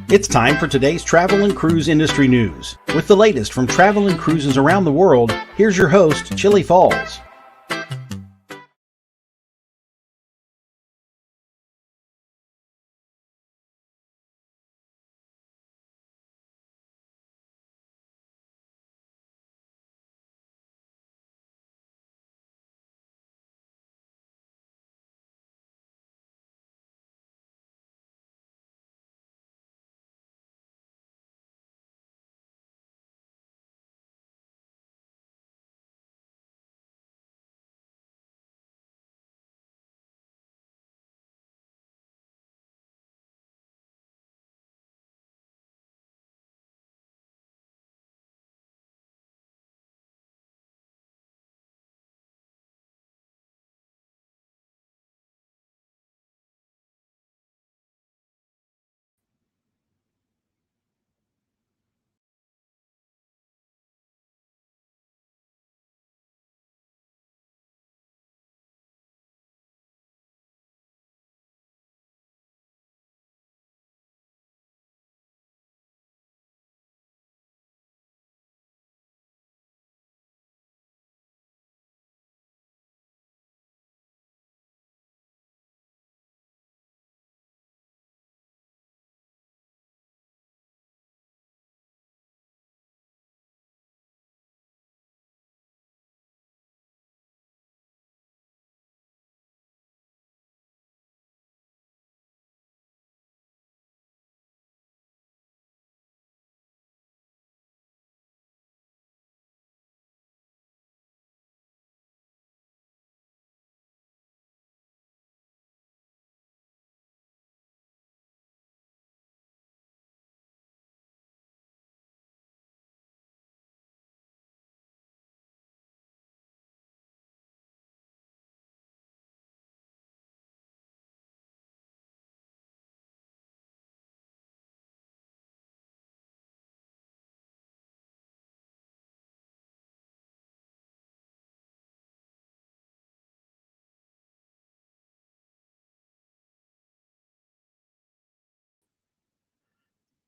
It's time for today's travel and cruise industry news. With the latest from travel and cruises around the world, here's your host, Chillie Falls.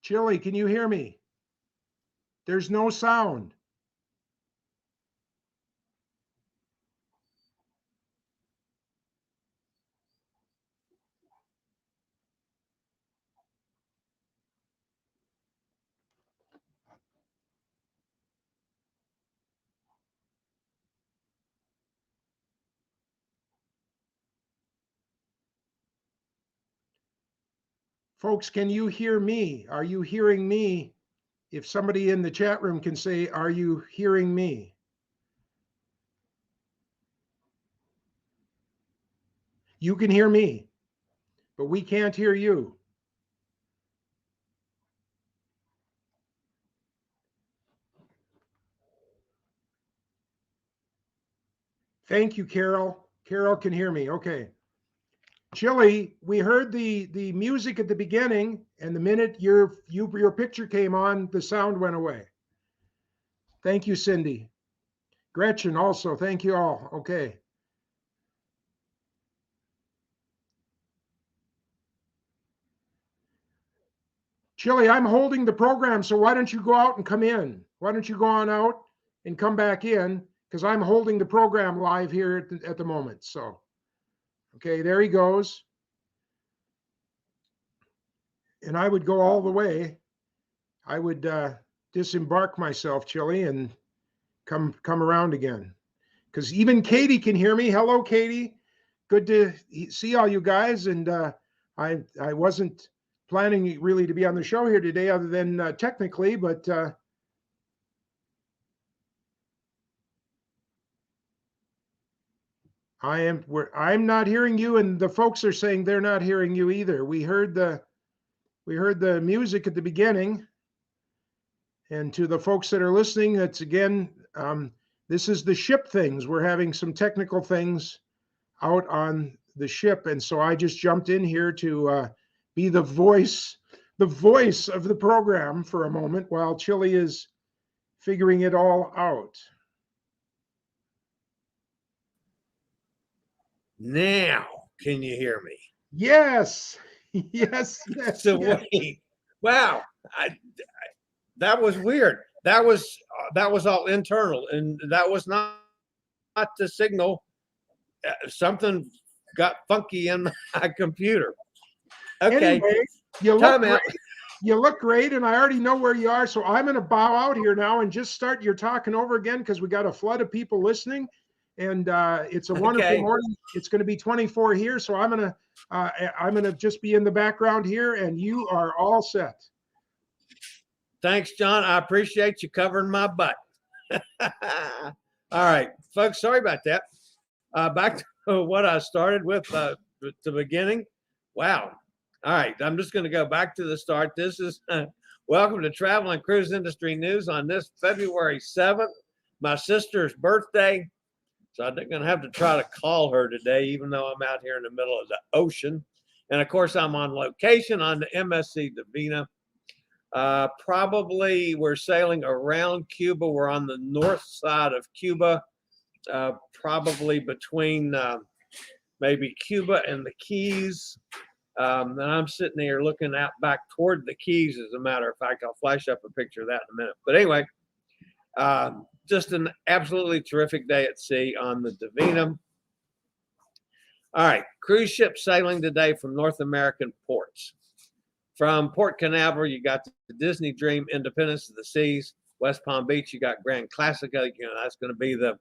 Chillie, can you hear me? There's no sound. Folks, can you hear me? Are you hearing me? If somebody in the chat room can say, are you hearing me? You can hear me, but we can't hear you. Thank you, Carol. Carol can hear me. Okay. Chillie, we heard the music at the beginning, and the minute your picture came on, the sound went away. Thank you, Cindy. Gretchen also, thank you all. Okay. Chillie, I'm holding the program, so why don't you go out and come in? Why don't you go on out and come back in? Because I'm holding the program live here at the moment. So, okay, there he goes. And I would go all the way. I would disembark myself, Chillie, and come around again. Because even Katie can hear me. Hello, Katie. Good to see all you guys. And I wasn't planning really to be on the show here today, other than technically, but I'm not hearing you, and the folks are saying they're not hearing you either. We heard the music at the beginning, and to the folks that are listening, that's again, this is the ship things. We're having some technical things out on the ship, and so I just jumped in here to be the voice of the program for a moment while Chillie is figuring it all out. Now, can you hear me? Yes. Yes. Sweet. Wow, that was weird. That was all internal, and that was not the signal. Something got funky in my computer. Okay, Anyway, you look time great. out. You look great, and I already know where you are. So I'm going to bow out here now and just start your talking over again because we got a flood of people listening, and it's a wonderful Okay. morning. It's going to be 24 here, so I'm gonna just be in the background here, and you are all set. Thanks, John. I appreciate you covering my butt. All right, folks, sorry about that. Back to what I started with at the beginning. Wow. All right, I'm just going to go back to the start. This is welcome to Travel and Cruise Industry News on this February 7th, my sister's birthday. So I'm going to have to try to call her today, even though I'm out here in the middle of the ocean. And of course, I'm on location on the MSC Divina. Probably we're sailing around Cuba. We're on the north side of Cuba, probably between maybe Cuba and the Keys. And I'm sitting here looking out back toward the Keys. As a matter of fact, I'll flash up a picture of that in a minute. But anyway, just an absolutely terrific day at sea on the Divina. All right, cruise ship sailing today from North American ports. From Port Canaveral, you got the Disney Dream, Independence of the Seas. West Palm Beach, you got Grand Classica. You know, that's going to be the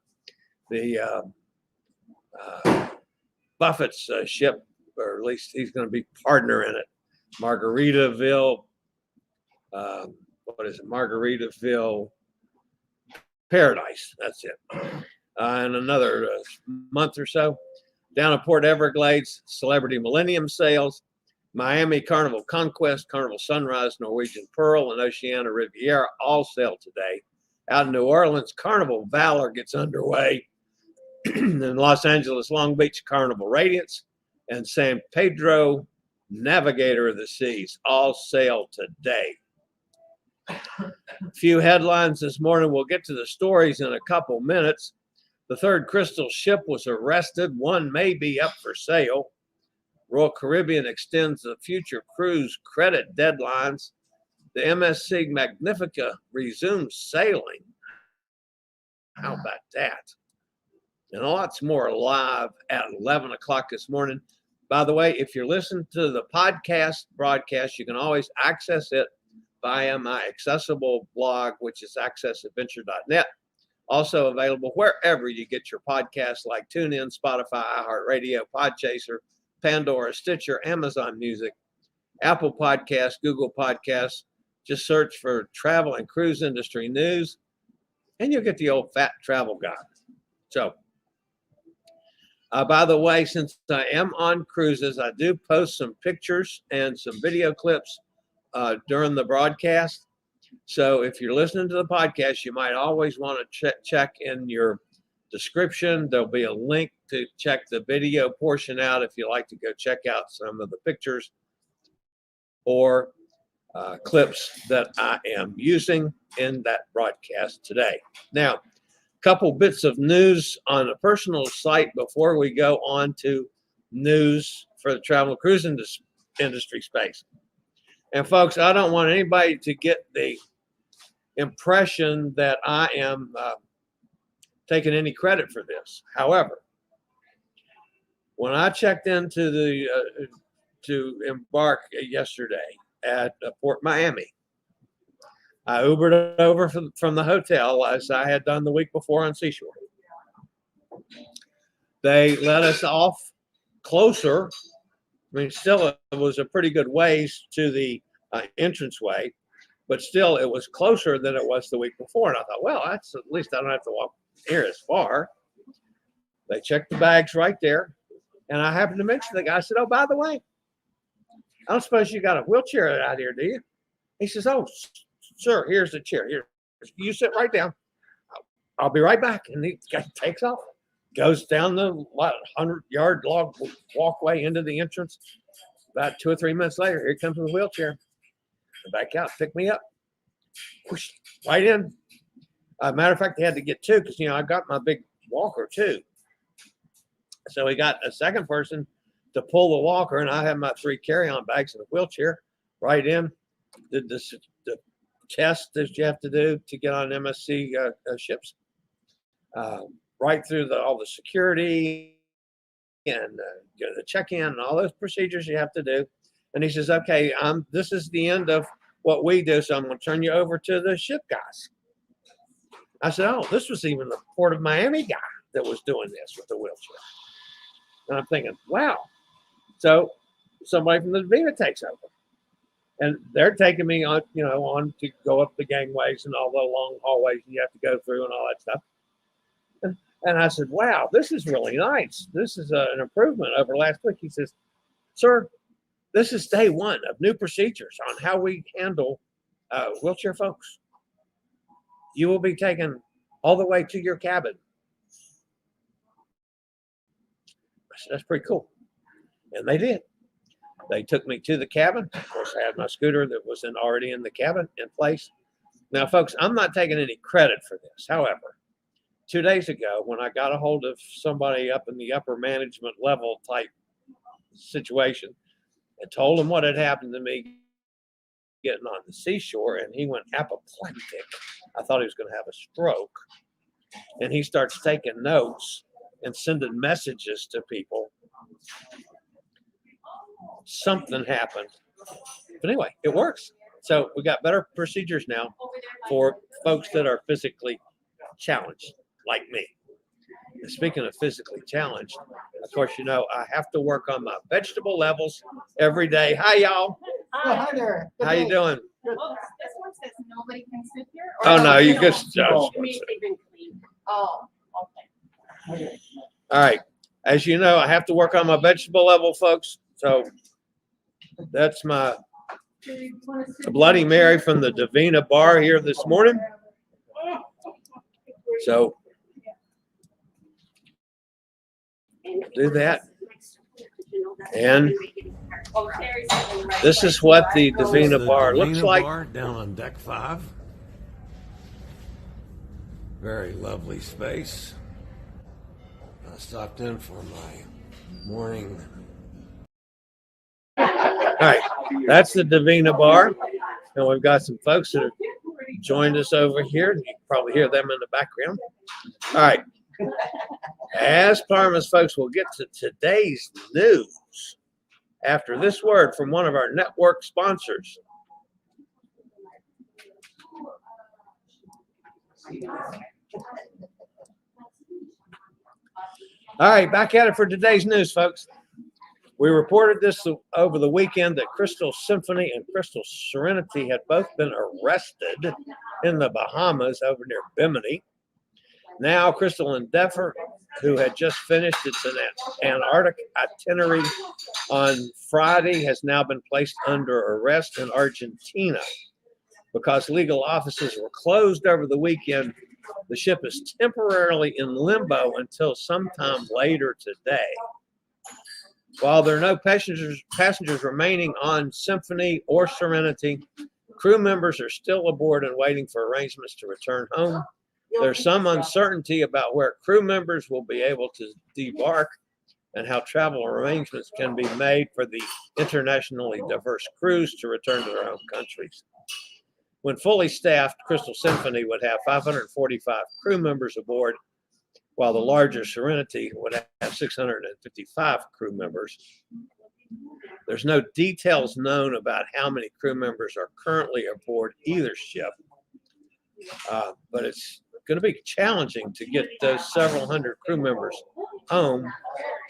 Buffett's ship, or at least he's going to be partner in it. Margaritaville, what is it? Margaritaville Paradise. That's it. In another month or so, down at Port Everglades, Celebrity Millennium sails. Miami Carnival Conquest, Carnival Sunrise, Norwegian Pearl, and Oceania Riviera all sail today. Out in New Orleans, Carnival Valor gets underway. In Los Angeles, Long Beach, Carnival Radiance, and San Pedro, Navigator of the Seas, all sail today. A few headlines this morning. We'll get to the stories in a couple minutes. The third Crystal ship was arrested. One may be up for sale. Royal Caribbean extends the future cruise credit deadlines. The MSC Magnifica resumes sailing. How about that? And lots more live at 11 o'clock this morning. By the way, if you're listening to the podcast broadcast, you can always access it via my accessible blog, which is accessadventure.net. Also available wherever you get your podcasts like TuneIn, Spotify, iHeartRadio, Podchaser, Pandora, Stitcher, Amazon Music, Apple Podcasts, Google Podcasts. Just search for Travel and Cruise Industry News, and you'll get the old fat travel guide. So, by the way, since I am on cruises, I do post some pictures and some video clips during the broadcast. So if you're listening to the podcast, you might always want to check in your description. There'll be a link to check the video portion out if you like to go check out some of the pictures or clips that I am using in that broadcast today. Now, a couple bits of news on a personal site before we go on to news for the travel and cruise industry space. And folks, I don't want anybody to get the impression that I am taking any credit for this. However, when I checked into the to embark yesterday at Port Miami, I Ubered over from the hotel as I had done the week before on Seashore. They let us off closer. I mean, still, it was a pretty good ways to the entranceway, but still, it was closer than it was the week before. And I thought, well, that's at least I don't have to walk here as far. They checked the bags right there. And I happened to mention the guy. I said, oh, by the way, I don't suppose you got a wheelchair out here, do you? He says, oh, sir, here's the chair. Here, you sit right down. I'll be right back. And the guy takes off, goes down the 100-yard log walkway into the entrance. About 2 or 3 minutes later, here comes the wheelchair. Back out, pick me up, whoosh, right in. Matter of fact, they had to get two because, I got my big walker too. So we got a second person to pull the walker, and I have my 3 carry-on bags in the wheelchair right in. did the test that you have to do to get on MSC ships, right through all the security and the check-in and all those procedures you have to do. And he says, okay, this is the end of what we do, so I'm going to turn you over to the ship guys. I said, oh, this was even the Port of Miami guy that was doing this with the wheelchair. And I'm thinking, wow. So somebody from the Divina takes over. And they're taking me on, on to go up the gangways and all the long hallways you have to go through and all that stuff. And I said, wow, this is really nice. This is an improvement over last week. He says, sir, this is day one of new procedures on how we handle wheelchair folks. You will be taken all the way to your cabin. I said, that's pretty cool. And they did. They took me to the cabin. Of course, I had my scooter that was already in the cabin in place. Now, folks, I'm not taking any credit for this. However, 2 days ago, when I got a hold of somebody up in the upper management level type situation and told him what had happened to me getting on the Seashore, and he went apoplectic. I thought he was going to have a stroke. And he starts taking notes and sending messages to people. Something happened. But anyway, it works. So we got better procedures now for folks that are physically challenged, like me. And speaking of physically challenged, of course, I have to work on my vegetable levels every day. Hi, y'all. Oh, hi there. How you doing? Well, this one says nobody can sit here. Oh, no, you just. Oh, they've been cleaned. Oh, okay. All right. As you know, I have to work on my vegetable level, folks. So that's my Bloody Mary from the Divina Bar here this morning. So do that. And this is what the Divina Bar looks like. Bar down on deck 5. Very lovely space. I stopped in for my morning. All right, that's the Divina Bar. And we've got some folks that have joined us over here. You can probably hear them in the background. All right. As promised, folks, we'll get to today's news after this word from one of our network sponsors. All right, back at it for today's news, folks. We reported this over the weekend that Crystal Symphony and Crystal Serenity had both been arrested in the Bahamas over near Bimini. Now, Crystal Endeavor, who had just finished its Antarctic itinerary on Friday, has now been placed under arrest in Argentina. Because legal offices were closed over the weekend, the ship is temporarily in limbo until sometime later today. While there are no passengers remaining on Symphony or Serenity, crew members are still aboard and waiting for arrangements to return home. There's some uncertainty about where crew members will be able to debark and how travel arrangements can be made for the internationally diverse crews to return to their home countries. When fully staffed, Crystal Symphony would have 545 crew members aboard, while the larger Serenity would have 655 crew members. There's no details known about how many crew members are currently aboard either ship, but it's going to be challenging to get those several hundred crew members home,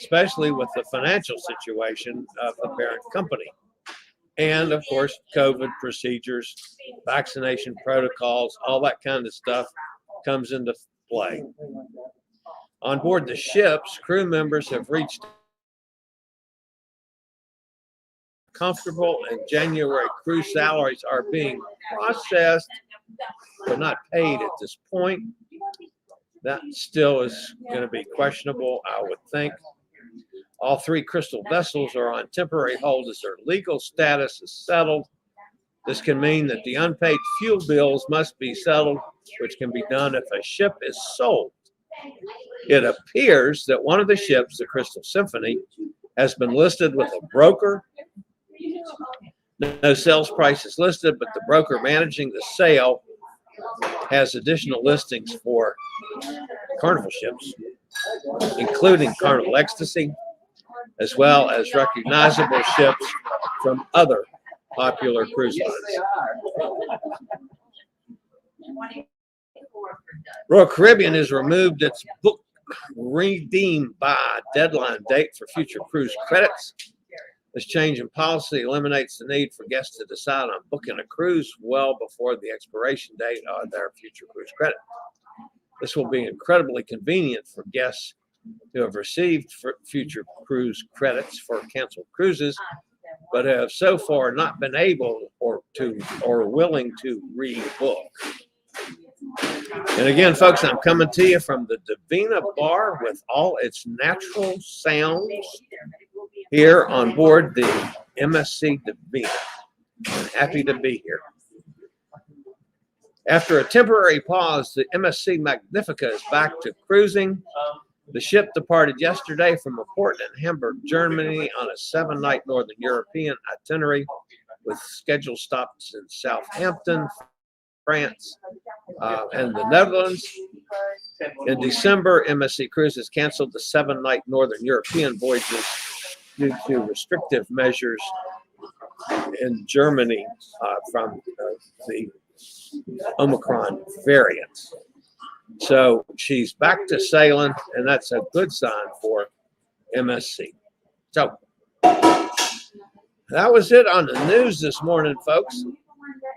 especially with the financial situation of the parent company. And of course, COVID procedures, vaccination protocols, all that kind of stuff comes into play. On board the ships, crew members have reached comfortable, and January crew salaries are being processed but not paid at this point. That still is going to be questionable, I would think. All 3 Crystal vessels are on temporary hold as their legal status is settled. This can mean that the unpaid fuel bills must be settled, which can be done if a ship is sold. It appears that one of the ships, the Crystal Symphony, has been listed with a broker. No sales price is listed, but the broker managing the sale has additional listings for Carnival ships, including Carnival Ecstasy, as well as recognizable ships from other popular cruise lines. Royal Caribbean has removed its book redeem by deadline date for future cruise credits. This change in policy eliminates the need for guests to decide on booking a cruise well before the expiration date of their future cruise credit. This will be incredibly convenient for guests who have received future cruise credits for canceled cruises, but have so far not been able or willing to rebook. And again, folks, I'm coming to you from the Divina Bar with all its natural sounds here on board the MSC Divina. I'm happy to be here. After a temporary pause, the MSC Magnifica is back to cruising. The ship departed yesterday from a port in Hamburg, Germany on a 7-night Northern European itinerary with scheduled stops in Southampton, France, and the Netherlands. In December, MSC Cruises canceled the 7-night Northern European voyages due to restrictive measures in Germany from the Omicron variant. So she's back to sailing, and that's a good sign for MSC. So that was it on the news this morning, folks.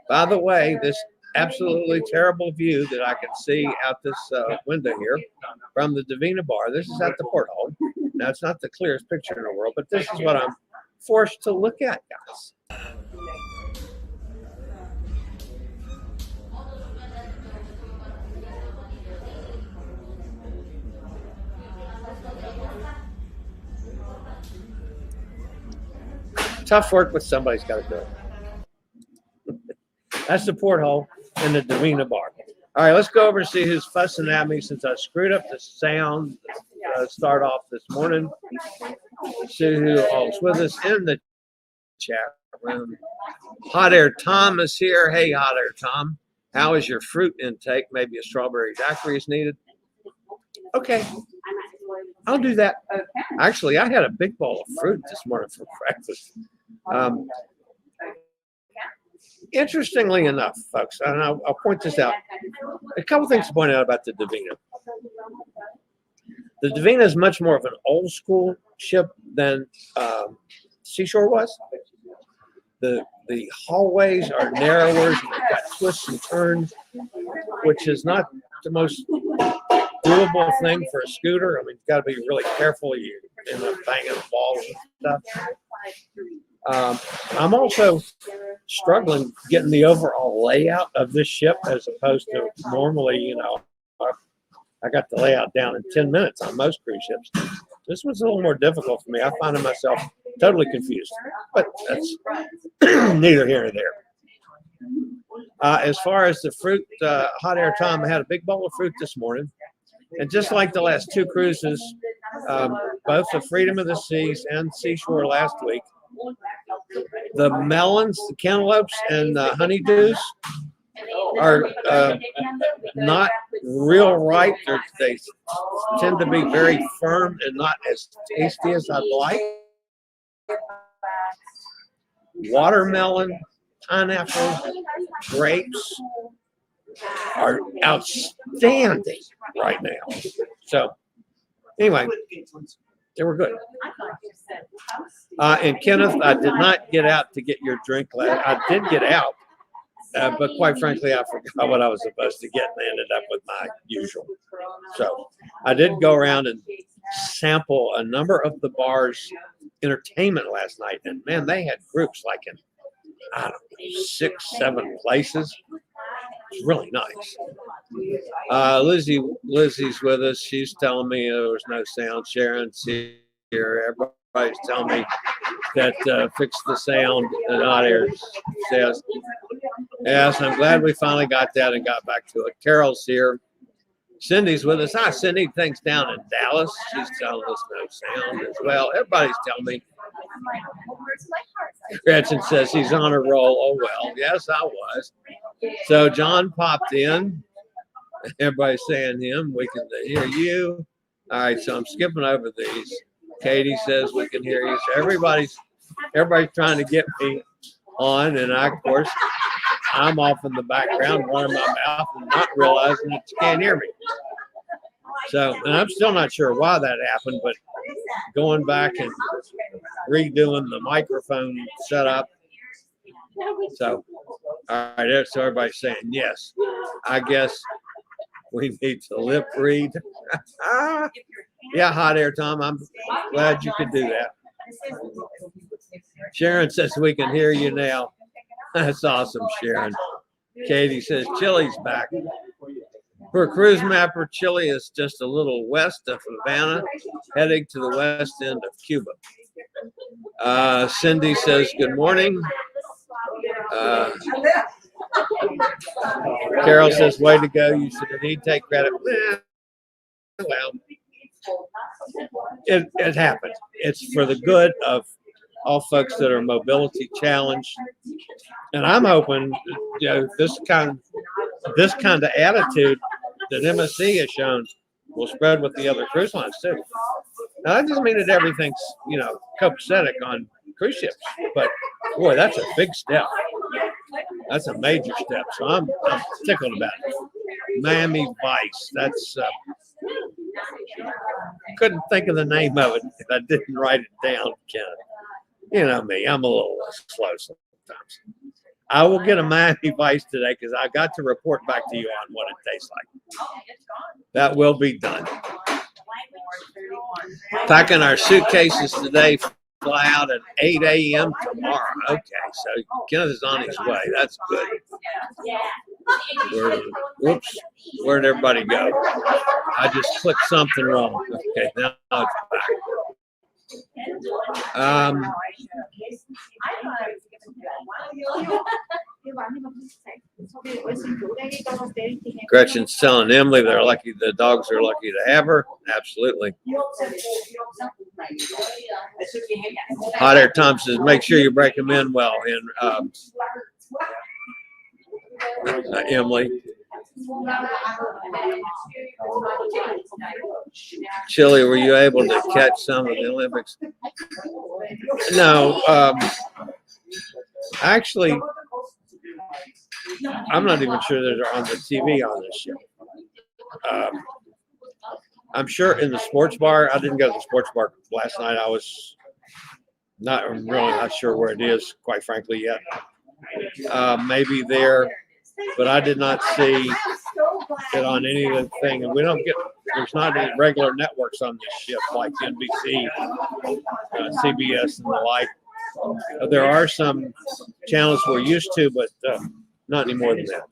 By the way, this absolutely terrible view that I can see out this window here from the Divina Bar. This is at the porthole. Now, it's not the clearest picture in the world, but this is what I'm forced to look at, guys. Tough work, but somebody's got to do it. That's the porthole in the Divina Bar. All right, let's go over and see who's fussing at me since I screwed up the sound start off this morning. See who all's with us in the chat room. Hot Air Tom is here. Hey, Hot Air Tom. How is your fruit intake? Maybe a strawberry daiquiri is needed. Okay, I'll do that. Actually, I had a big bowl of fruit this morning for breakfast. Interestingly enough, folks, and I'll point this out. A couple things to point out about the Divina. The Divina is much more of an old school ship than Seashore was. The hallways are narrower, and they've got twists and turns, which is not the most doable thing for a scooter. I mean, you've got to be really careful. You end up banging balls and stuff. I'm also struggling getting the overall layout of this ship as opposed to normally, you know, I got the layout down in 10 minutes on most cruise ships. This was a little more difficult for me. I find myself totally confused, but that's neither here nor there. As far as the fruit, Hot Air Tom, I had a big bowl of fruit this morning. And just like the last two cruises, both the Freedom of the Seas and Seashore last week, the melons, the cantaloupes, and the honeydews are not real ripe. They tend to be very firm and not as tasty as I'd like. Watermelon, pineapple, grapes are outstanding right now. So anyway, they were good. And Kenneth, I did not get out to get your drink. I did get out, but quite frankly, I forgot what I was supposed to get and ended up with my usual. So I did go around and sample a number of the bar's entertainment last night. And man, they had groups like in, I don't know, 6, 7 places. It's really nice. Lizzie's with us. She's telling me there was no sound. Sharon's here. Everybody's telling me that fix the sound and Hot Air says. Yes, I'm glad we finally got that and got back to it. Carol's here. Cindy's with us. Hi, Cindy. Things down in Dallas. She's telling us no sound as well. Everybody's telling me Gretchen says he's on a roll. Oh, well, yes, I was. So John popped in. Everybody's saying him. We can hear you. All right, so I'm skipping over these. Katie says we can hear you. So everybody's trying to get me on, and I, of course, I'm off in the background, running my mouth and not realizing that you can't hear me. So, and I'm still not sure why that happened, but going back and redoing the microphone setup. So, all right, so everybody's saying yes. I guess we need to lip read. Yeah, hot air, Tom. I'm glad you could do that. Sharon says we can hear you now. That's awesome, Sharon. Katie says Chillie's back. For a cruise mapper, Chile is just a little west of Havana, heading to the west end of Cuba. Cindy says good morning. Carol says, way to go. You should need to take credit. Well, it happened. It's for the good of all folks that are mobility challenged. And I'm hoping, you know, this kind of attitude that MSC has shown will spread with the other cruise lines too. Now that doesn't mean that everything's, you know, copacetic on cruise ships, but boy, that's a big step. That's a major step. So I'm tickled about it. Miami Vice. That's couldn't think of the name of it if I didn't write it down, Ken. You know me, I'm a little slow sometimes. I will get a Miami Vice today because I got to report back to you on what it tastes like. That will be done. Packing our suitcases today, fly out at 8 a.m. tomorrow. Okay, so Kenneth is on his way. That's good. Whoops, where'd everybody go? I just clicked something wrong. Okay, now it's back. Gretchen's telling Emily they're lucky, the dogs are lucky to have her. Absolutely. Hot Air Tom says, make sure you break them in well. And Emily. Chillie, were you able to catch some of the Olympics? No. Actually, I'm not even sure they're on the TV on this ship. I'm sure in the sports bar. I didn't go to the sports bar last night. I was really not sure where it is, quite frankly, yet. Maybe there, but I did not see it on any of the thing. And there's not any regular networks on this ship like NBC, CBS, and the like. There are some channels we're used to, but not any more than that.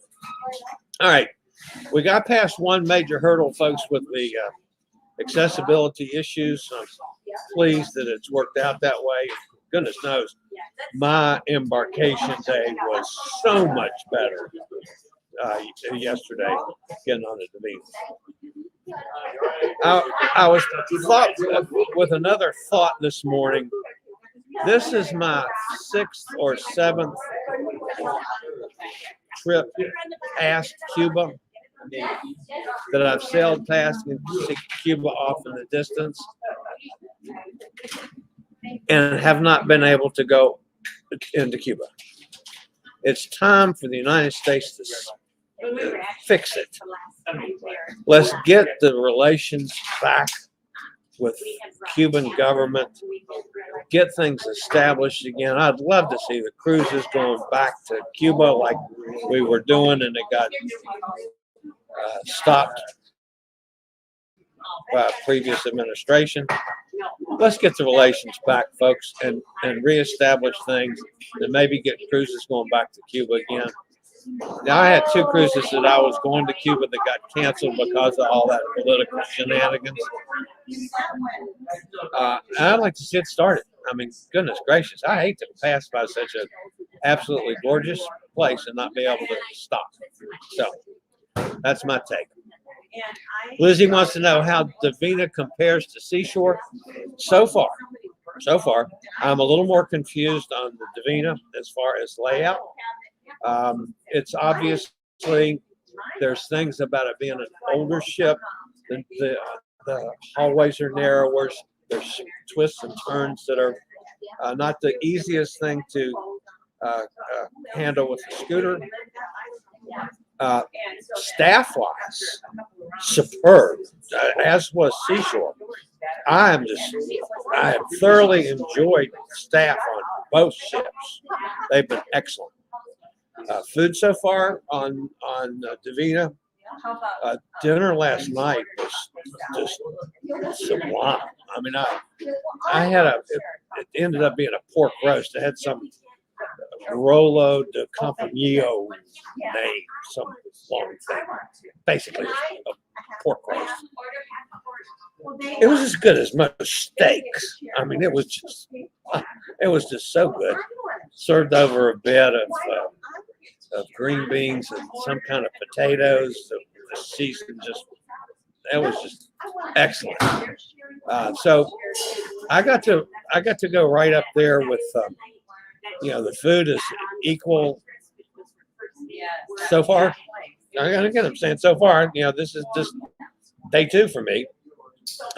All right. We got past one major hurdle, folks, with the accessibility issues. I'm pleased that it's worked out that way. Goodness knows, my embarkation day was so much better yesterday getting on the Divina. I was thought with another thought this morning. This is my 6th or 7th trip past Cuba that I've sailed past and see Cuba off in the distance and have not been able to go into Cuba. It's time for the United States to fix it. Let's get the relations back with Cuban government, get things established again. I'd love to see the cruises going back to Cuba like we were doing, and it got stopped by a previous administration. Let's get the relations back, folks, and reestablish things, and maybe get cruises going back to Cuba again. Now, I had 2 cruises that I was going to Cuba that got canceled because of all that political shenanigans. I'd like to see it started. I mean, goodness gracious, I hate to pass by such an absolutely gorgeous place and not be able to stop. So that's my take. Lizzie wants to know how Divina compares to Seashore. So far, so far. I'm a little more confused on the Divina as far as layout. It's obviously, there's things about it being an older ship. The hallways are narrower. There's twists and turns that are not the easiest thing to handle with the scooter. Staff-wise, superb, as was Seashore. I have thoroughly enjoyed staff on both ships. They've been excellent. Food so far on Divina. Dinner last night was just sublime. I mean, I had it ended up being a pork roast. It had some Rolo de Campagno name, some long thing. Basically, a pork roast. It was as good as most steaks. I mean, it was just so good. Served over a bed of green beans and some kind of potatoes. The season it was just excellent. So I got to go right up there with. The food is equal so far. Again, I'm saying so far, this is just day 2 for me.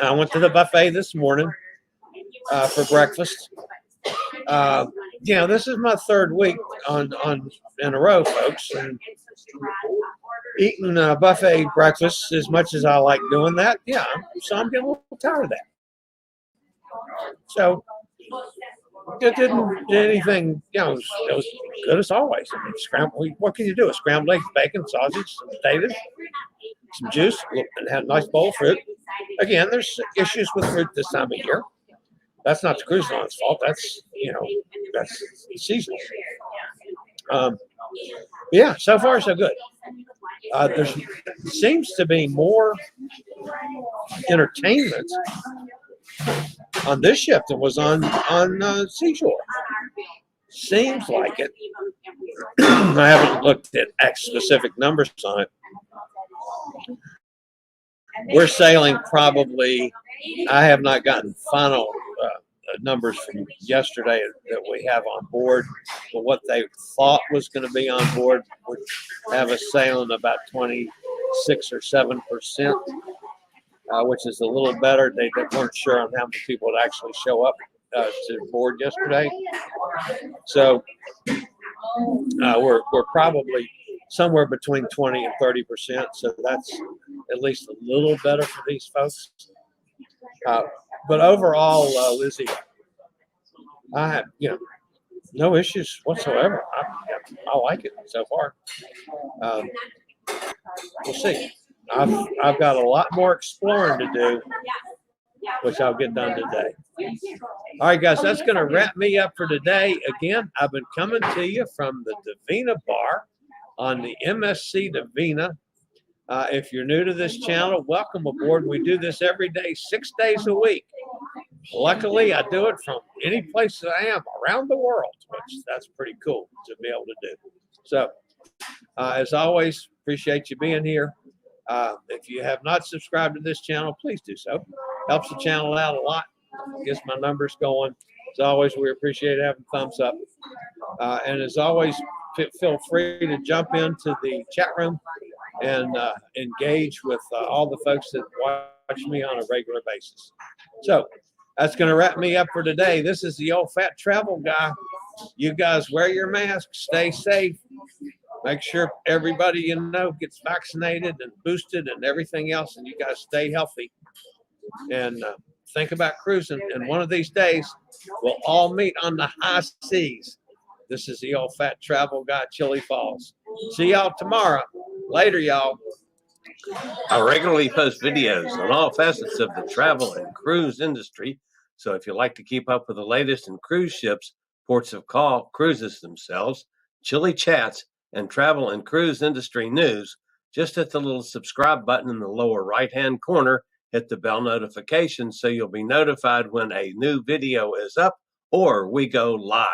I went to the buffet this morning for breakfast. This is my 3rd week in a row, folks. And eating buffet breakfast as much as I like doing that, so I'm getting a little tired of that. So it didn't do anything, it was good as always. I mean, what can you do? A scrambled eggs, bacon, sausage, some potatoes, some juice, and had a nice bowl of fruit. Again, there's issues with fruit this time of year. That's not the cruise line's fault. That's seasonal. So far so good. There seems to be more entertainment on this ship than was on Seashore. Seems like it. I haven't looked at specific numbers on it. We're sailing probably. I have not gotten final numbers from yesterday that we have on board, but what they thought was going to be on board would have us sailing about 26 or 7%, which is a little better. They weren't sure on how many people would actually show up to board yesterday. So we're probably somewhere between 20 and 30%. So that's at least a little better for these folks. But overall, Lizzie, I have no issues whatsoever. I like it so far. We'll see. I've got a lot more exploring to do, which I'll get done today. All right, guys, that's going to wrap me up for today. Again, I've been coming to you from the Divina Bar on the MSC Divina. If you're new to this channel, welcome aboard. We do this every day, 6 days a week. Luckily, I do it from any place that I am around the world, which that's pretty cool to be able to do. So, as always, appreciate you being here. If you have not subscribed to this channel, please do so. Helps the channel out a lot. Gets my numbers going. As always, we appreciate having thumbs up. And as always, feel free to jump into the chat room and engage with all the folks that watch me on a regular basis. So that's going to wrap me up for today. This is the old fat travel guy. You guys wear your mask, stay safe. Make sure everybody gets vaccinated and boosted and everything else, and you guys stay healthy. And think about cruising. And one of these days, we'll all meet on the high seas. This is the old fat travel guy, Chillie Falls. See y'all tomorrow. Later, y'all. I regularly post videos on all facets of the travel and cruise industry. So if you like to keep up with the latest in cruise ships, ports of call, cruises themselves, Chillie chats, and travel and cruise industry news, just hit the little subscribe button in the lower right-hand corner. Hit the bell notification so you'll be notified when a new video is up or we go live.